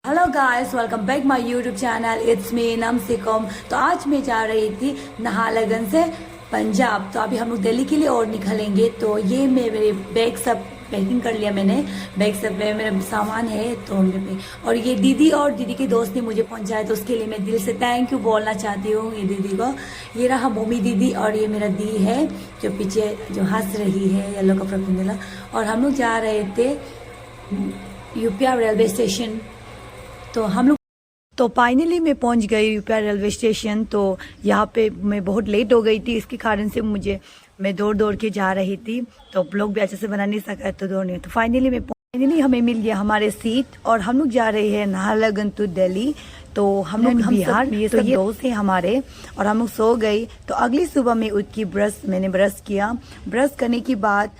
Hello guys, welcome back my YouTube channel. It's me Namsikam. तो आज मैं जा रही थी नाहरलगुन से पंजाब। तो अभी हम लोग दिल्ली के लिए और निकलेंगे। तो ये मेरे बैग सब पैकिंग कर लिया मैंने। बैग सब में मेरा सामान है तो मेरे और ये दीदी और दीदी के दोस्त ने मुझे पहुंचाया, तो उसके लिए मैं दिल से थैंक यू बोलना चाहती हूँ ये दीदी को। ये रहा मोमी दीदी और ये मेरा दी है जो पीछे जो हंस रही है येलो कपड़ा पहने। और हम लोग जा रहे थे यूपीआर रेलवे स्टेशन। तो हम लोग तो फाइनली मैं पहुंच गई यूपीआर रेलवे स्टेशन। तो यहाँ पे मैं बहुत लेट हो गई थी, इसके कारण से मैं दौड़ दौड़ के जा रही थी, तो ब्लॉग भी अच्छे से बना नहीं सका, तो दौड़ नहीं। तो फाइनली हमें मिल गया हमारे सीट और हम लोग जा रहे हैं नाहरलगुन टू दिल्ली। तो हम लोग बिहार ये सब दोस्त हैं हमारे और हम लोग सो गई। तो अगली सुबह में उठ के मैंने ब्रश किया। ब्रश करने के बाद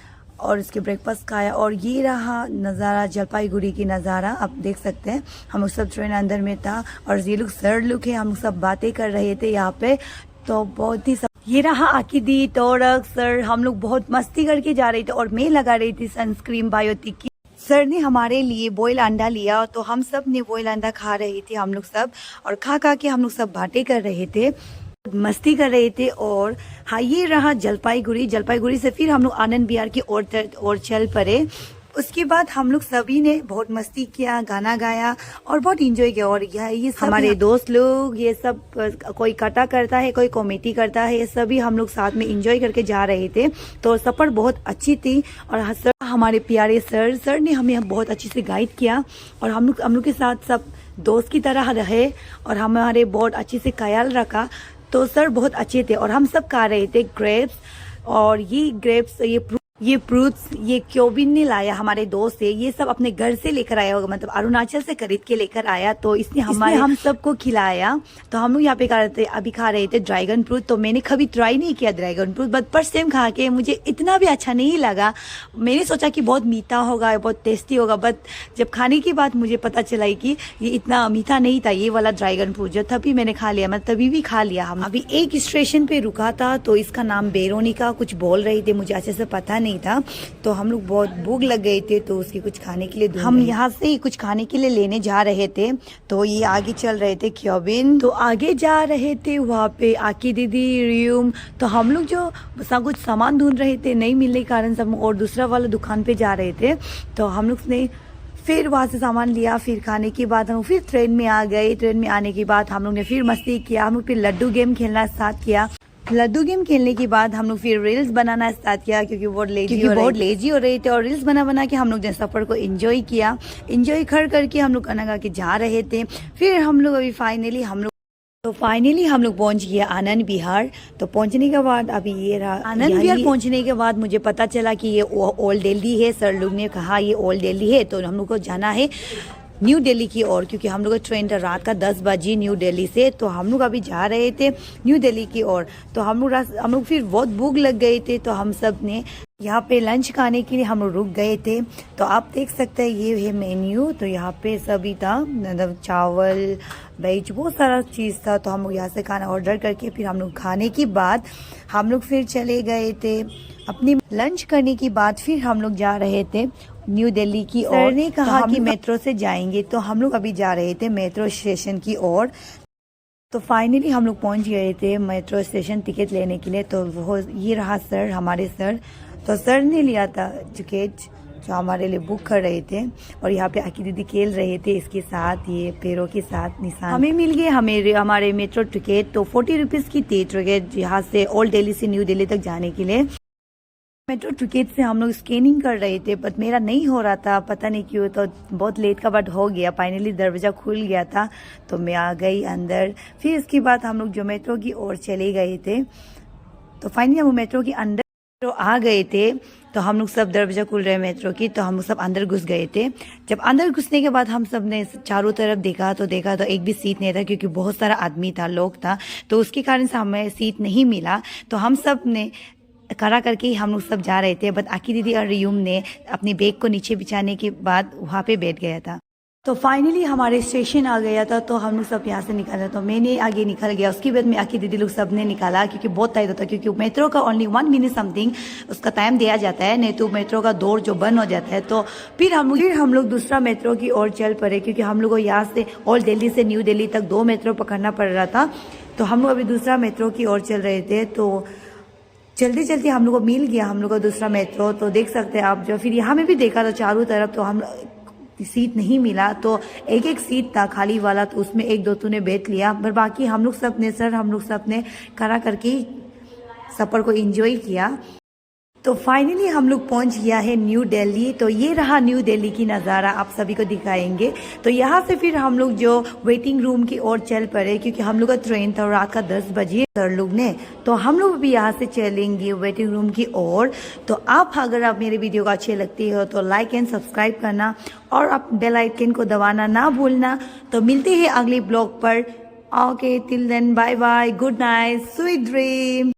और इसके ब्रेकफास्ट खाया। और ये रहा नज़ारा, जलपाईगुड़ी की नज़ारा आप देख सकते हैं। हम लोग सब ट्रेन अंदर में था और ये लोग सर लोग हैं, हम लोग सब बातें कर रहे थे यहाँ पे। तो बहुत ही ये रहा आकिदी, तोरक सर, हम लोग बहुत मस्ती करके जा रहे थे और मैं लगा रही थी सनस्क्रीन बायोटिक की। सर ने हमारे लिए बॉयल अंडा लिया, तो हम सब ने बॉयल अंडा खा रहे थे हम लोग सब। और खा के हम लोग सब बातें कर रहे थे, मस्ती कर रहे थे। और हाँ, ये रहा जलपाईगुड़ी से फिर हम लोग आनंद विहार की ओर चल पड़े। उसके बाद हम लोग सभी ने बहुत मस्ती किया, गाना गाया और बहुत एंजॉय किया। और ये सब हमारे दोस्त लोग, ये सब कोई कटा करता है, कोई कॉमेडी करता है, ये सभी हम लोग साथ में एंजॉय करके जा रहे थे। तो सफर बहुत अच्छी थी। और सर, हमारे प्यारे सर ने हमें बहुत अच्छे से गाइड किया और हम लोग के साथ सब दोस्त की तरह रहे और हमारे बहुत अच्छे से ख्याल रखा। तो सर बहुत अच्छे थे और हम सब खा रहे थे ग्रेप्स। और ये ग्रेप्स, ये फ्रूट्स, ये क्योबिन ने लाया, हमारे दोस्त है, ये सब अपने घर से लेकर आया होगा, मतलब अरुणाचल से खरीद के लेकर आया। तो इसने हम सबको खिलाया। तो हम लोग यहाँ पे खा रहे थे ड्रैगन फ्रूट। तो मैंने कभी ट्राई नहीं किया dragon fruit, but first time खा के मुझे इतना भी अच्छा नहीं लगा। मैंने सोचा कि बहुत मीठा होगा, बहुत टेस्टी होगा, बट जब खाने के बाद मुझे पता चला कि ये इतना मीठा नहीं था, ये वाला ड्रैगन फ्रूट जो तभी मैंने खा लिया। मैं तभी भी खा लिया। हम अभी एक स्टेशन पे रुका था, तो इसका नाम बेरोनिका कुछ बोल रही थी, मुझे अच्छे से पता नहीं था। तो हम लोग बहुत भूख लग गए थे, तो उसके कुछ खाने के लिए हम यहाँ से ही कुछ खाने के लिए लेने जा रहे थे। तो ये आगे चल रहे थे क्योबिन, तो आगे जा रहे थे वहाँ पे आकी दीदी, रियूम। तो हम लोग जो कुछ सामान ढूंढ रहे थे, नहीं मिलने के कारण सब और दूसरा वाला दुकान पे जा रहे थे। तो हम लोग ने फिर वहाँ से सामान लिया। फिर खाने के बाद हम फिर ट्रेन में आ गए। ट्रेन में आने के बाद हम लोग ने फिर मस्ती किया। हम लोग फिर लड्डू गेम खेलना स्टार्ट किया। लड्डू गेम खेलने के बाद हम लोग फिर रील्स बनाना स्टार्ट किया, क्योंकि बहुत लेजी हो रहे थे। और रील्स बना के हम लोग ने सफर को एंजॉय किया। एंजॉय करके हम लोग गाना गा के जा रहे थे। फिर हम लोग अभी फाइनली हम लोग पहुंच गया आनंद विहार। तो पहुंचने के बाद अभी ये रहा आनंद विहार। पहुंचने के बाद मुझे पता चला कि ये ओल्ड दिल्ली है। सर लोग ने कहा ये ओल्ड दिल्ली है, तो हम लोग को जाना है न्यू दिल्ली की ओर, क्योंकि हम लोग का ट्रेन था रात का 10 बजे न्यू दिल्ली से। तो हम लोग अभी जा रहे थे न्यू दिल्ली की ओर। तो हम लोग फिर बहुत भूख लग गए थे, तो हम सब ने यहाँ पे लंच खाने के लिए हम लोग रुक गए थे। तो आप देख सकते हैं ये है मेन्यू। तो यहाँ पे सभी था, मतलब चावल, वेज, बहुत सारा चीज़ था। तो हम लोग यहाँ से खाना ऑर्डर करके फिर हम लोग खाने के बाद हम लोग फिर चले गए थे अपनी लंच करने के बाद। फिर हम लोग जा रहे थे न्यू दिल्ली की ओर। सर ने कहा कि मेट्रो से जाएंगे, तो हम लोग अभी जा रहे थे मेट्रो स्टेशन की ओर। तो फाइनली हम लोग पहुंच गए थे मेट्रो स्टेशन टिकट लेने के लिए। तो वो ये रहा सर, हमारे सर। तो सर ने लिया था टिकट जो हमारे लिए बुक कर रहे थे। और यहाँ पे आकी दीदी खेल रहे थे इसके साथ, ये पैरों के साथ निशान। हमें मिल गए हमारे मेट्रो टिकट। तो 40 रुपीज़ की थी टिकट, यहाँ से ओल्ड दिल्ली से न्यू दिल्ली तक जाने के लिए। मेट्रो टिकट से हम लोग स्कैनिंग कर रहे थे, बट मेरा नहीं हो रहा था, पता नहीं क्यों। तो बहुत लेट का बट हो गया। फाइनली दरवाज़ा खुल गया था, तो मैं आ गई अंदर। फिर इसके बाद हम लोग जो मेट्रो की ओर चले गए थे। तो फाइनली हम मेट्रो के अंदर आ गए थे। तो हम लोग सब दरवाज़ा खुल रहे मेट्रो की, तो हम लोग सब अंदर घुस गए थे। जब अंदर घुसने के बाद हम सब ने चारों तरफ देखा तो एक भी सीट नहीं था, क्योंकि बहुत सारा आदमी था, लोग था। तो उसके कारण से हमें सीट नहीं मिला। तो हम सब ने खड़ा करके हम लोग सब जा रहे थे, बट आकी दीदी और रियूम ने अपनी बैग को नीचे बिछाने के बाद वहाँ पे बैठ गया था। तो फाइनली हमारे स्टेशन आ गया था, तो हम लोग सब यहाँ से निकले। तो मैंने आगे निकल गया, उसके बाद में आके दीदी लोग सब ने निकाला, क्योंकि बहुत टाइट होता है, क्योंकि मेट्रो का ओनली 1 मिनट समथिंग उसका टाइम दिया जाता है, नहीं तो मेट्रो का दौर जो बंद हो जाता है। तो फिर हम लोग दूसरा मेट्रो की ओर चल पड़े, क्योंकि हम लोग को यहाँ से ओल्ड दिल्ली से न्यू दिल्ली तक 2 मेट्रो पकड़ना पड़ रहा था। तो हम लोग अभी दूसरा मेट्रो की ओर चल रहे थे। तो जल्दी जल्दी हम लोग को मिल गया हम लोग को दूसरा मेट्रो। तो देख सकते हैं आप, जो फिर यहाँ में भी देखा था चारों तरफ, तो हम सीट नहीं मिला, तो एक एक सीट था खाली वाला, तो उसमें एक दो ने बैठ लिया, पर बाकी हम लोग सब ने खड़ा करके सफर को एंजॉय किया। तो फाइनली हम लोग पहुंच गया है न्यू दिल्ली। तो ये रहा न्यू दिल्ली की नज़ारा, आप सभी को दिखाएंगे। तो यहाँ से फिर हम लोग जो वेटिंग रूम की ओर चल पड़े, क्योंकि हम लोग का ट्रेन था रात का 10 बजे सर लोग ने। तो हम लोग भी यहाँ से चलेंगे वेटिंग रूम की ओर। तो अगर आप मेरे वीडियो को अच्छे लगती हो तो लाइक एंड सब्सक्राइब करना, और आप बेल आइकन को दबाना ना भूलना। तो मिलते हैं अगले ब्लॉग पर। Okay, till then bye bye, good night, sweet dream.